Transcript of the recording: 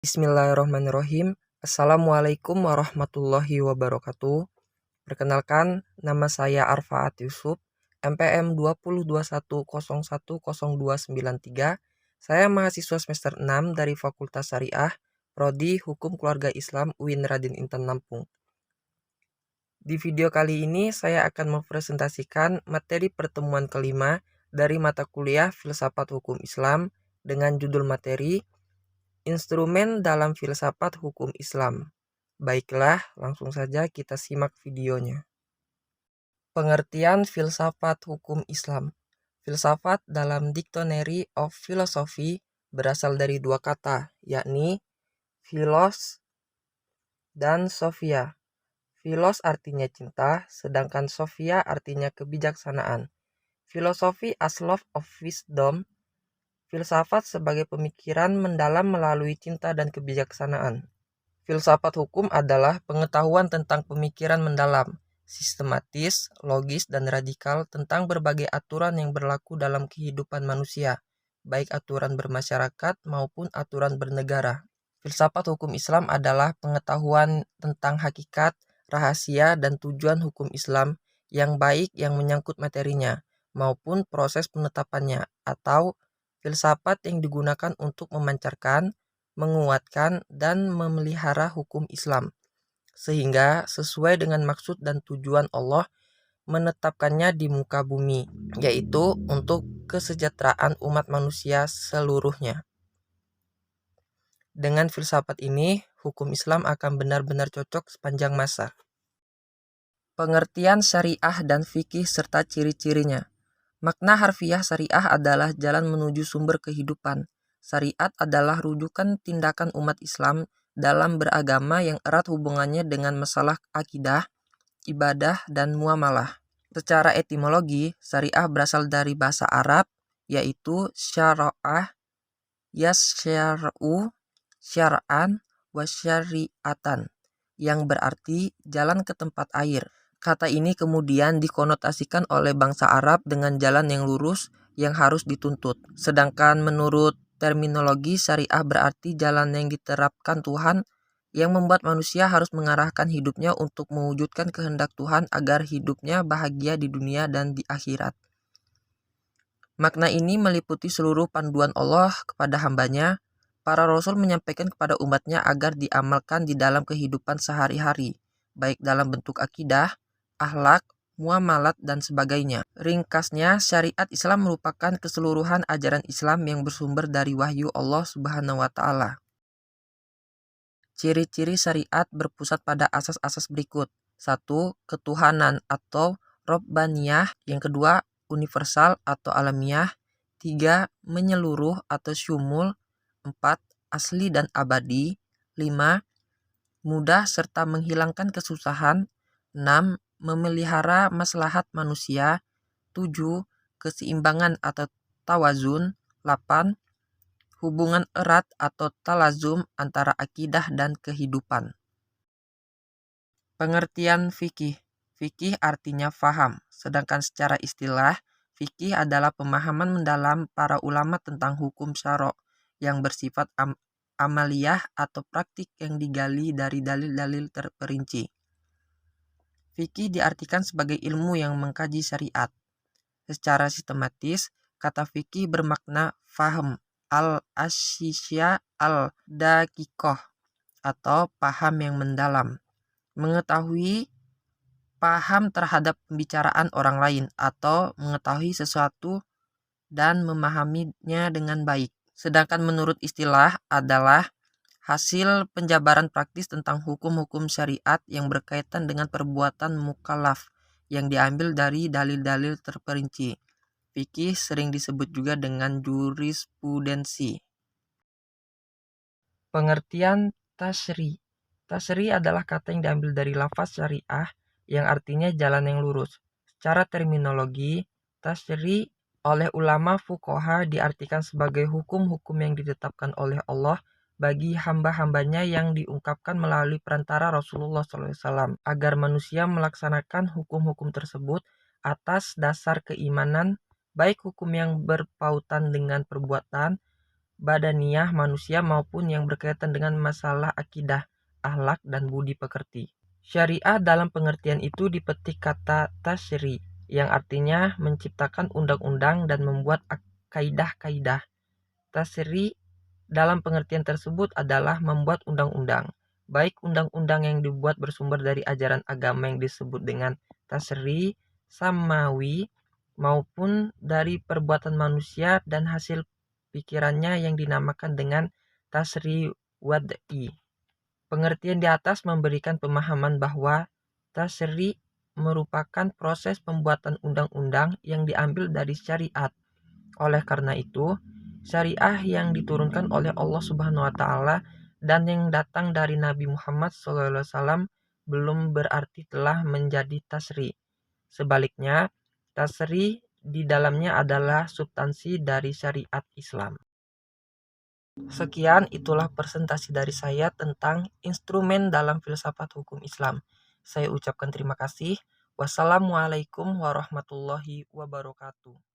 Bismillahirrahmanirrahim. Assalamualaikum warahmatullahi wabarakatuh. Perkenalkan, nama saya Arfaat Yusuf, MPM 2021010293. Saya mahasiswa semester 6 dari Fakultas Syariah, Prodi Hukum Keluarga Islam UIN Raden Intan Lampung. Di video kali ini saya akan mempresentasikan materi pertemuan kelima dari mata kuliah Filsafat Hukum Islam dengan judul materi Instrumen dalam Filsafat Hukum Islam. Baiklah, langsung saja kita simak videonya. Pengertian Filsafat Hukum Islam. Filsafat dalam Dictionary of Philosophy berasal dari dua kata, yakni philos dan sophia. Philos artinya cinta, sedangkan sophia artinya kebijaksanaan. Philosophy as love of wisdom. Filsafat sebagai pemikiran mendalam melalui cinta dan kebijaksanaan. Filsafat hukum adalah pengetahuan tentang pemikiran mendalam, sistematis, logis, dan radikal tentang berbagai aturan yang berlaku dalam kehidupan manusia, baik aturan bermasyarakat maupun aturan bernegara. Filsafat hukum Islam adalah pengetahuan tentang hakikat, rahasia, dan tujuan hukum Islam yang baik yang menyangkut materinya, maupun proses penetapannya, atau filsafat yang digunakan untuk memancarkan, menguatkan, dan memelihara hukum Islam, sehingga sesuai dengan maksud dan tujuan Allah menetapkannya di muka bumi, yaitu untuk kesejahteraan umat manusia seluruhnya. Dengan filsafat ini, hukum Islam akan benar-benar cocok sepanjang masa. Pengertian syariah dan fikih serta ciri-cirinya. Makna harfiah syariah adalah jalan menuju sumber kehidupan. Syariat adalah rujukan tindakan umat Islam dalam beragama yang erat hubungannya dengan masalah akidah, ibadah, dan muamalah. Secara etimologi, syariah berasal dari bahasa Arab, yaitu syara'ah, yasyar'u, syar'an, wa syari'atan, yang berarti jalan ke tempat air. Kata ini kemudian dikonotasikan oleh bangsa Arab dengan jalan yang lurus yang harus dituntut. Sedangkan menurut terminologi syariah berarti jalan yang diterapkan Tuhan yang membuat manusia harus mengarahkan hidupnya untuk mewujudkan kehendak Tuhan agar hidupnya bahagia di dunia dan di akhirat. Makna ini meliputi seluruh panduan Allah kepada hambanya. Para rasul menyampaikan kepada umatnya agar diamalkan di dalam kehidupan sehari-hari, baik dalam bentuk akidah, akhlak, muamalat, dan sebagainya. Ringkasnya, syariat Islam merupakan keseluruhan ajaran Islam yang bersumber dari wahyu Allah Subhanahu wa Ta'ala. Ciri-ciri syariat berpusat pada asas-asas berikut. 1. Ketuhanan atau Robbaniyah. Yang kedua, universal atau alamiah. 3. Menyeluruh atau syumul. 4. Asli dan abadi. 5. Mudah serta menghilangkan kesusahan. 6. Memelihara maslahat manusia. 7. Keseimbangan atau tawazun. 8. Hubungan erat atau talazum antara akidah dan kehidupan. Pengertian fikih. Fikih artinya faham, sedangkan secara istilah, fikih adalah pemahaman mendalam para ulama tentang hukum syara' yang bersifat amaliyah atau praktik yang digali dari dalil-dalil terperinci. Fikih diartikan sebagai ilmu yang mengkaji syariat. Secara sistematis, kata fikih bermakna faham al-asyisya al-daqiqah atau paham yang mendalam. Mengetahui paham terhadap pembicaraan orang lain atau mengetahui sesuatu dan memahaminya dengan baik. Sedangkan menurut istilah adalah hasil penjabaran praktis tentang hukum-hukum syariat yang berkaitan dengan perbuatan mukallaf yang diambil dari dalil-dalil terperinci. Fikih sering disebut juga dengan jurisprudensi. Pengertian tasyri'. Tasyri' adalah kata yang diambil dari lafaz syariah yang artinya jalan yang lurus. Secara terminologi, tasyri' oleh ulama fuqaha diartikan sebagai hukum-hukum yang ditetapkan oleh Allah bagi hamba-hambanya yang diungkapkan melalui perantara Rasulullah SAW agar manusia melaksanakan hukum-hukum tersebut atas dasar keimanan, baik hukum yang berpautan dengan perbuatan badaniyah manusia maupun yang berkaitan dengan masalah akidah, akhlak, dan budi pekerti. Syariah dalam pengertian itu dipetik kata tasyri, yang artinya menciptakan undang-undang dan membuat kaidah-kaidah. Tasyri dalam pengertian tersebut adalah membuat undang-undang, baik undang-undang yang dibuat bersumber dari ajaran agama yang disebut dengan tasyri samawi, maupun dari perbuatan manusia dan hasil pikirannya yang dinamakan dengan tasyri wad'i. Pengertian di atas memberikan pemahaman bahwa tasyri merupakan proses pembuatan undang-undang yang diambil dari syariat. Oleh karena itu, syariah yang diturunkan oleh Allah Subhanahu wa taala dan yang datang dari Nabi Muhammad SAW belum berarti telah menjadi tasyri. Sebaliknya, tasyri di dalamnya adalah substansi dari syariat Islam. Sekian, itulah presentasi dari saya tentang instrumen dalam filsafat hukum Islam. Saya ucapkan terima kasih. Wassalamualaikum warahmatullahi wabarakatuh.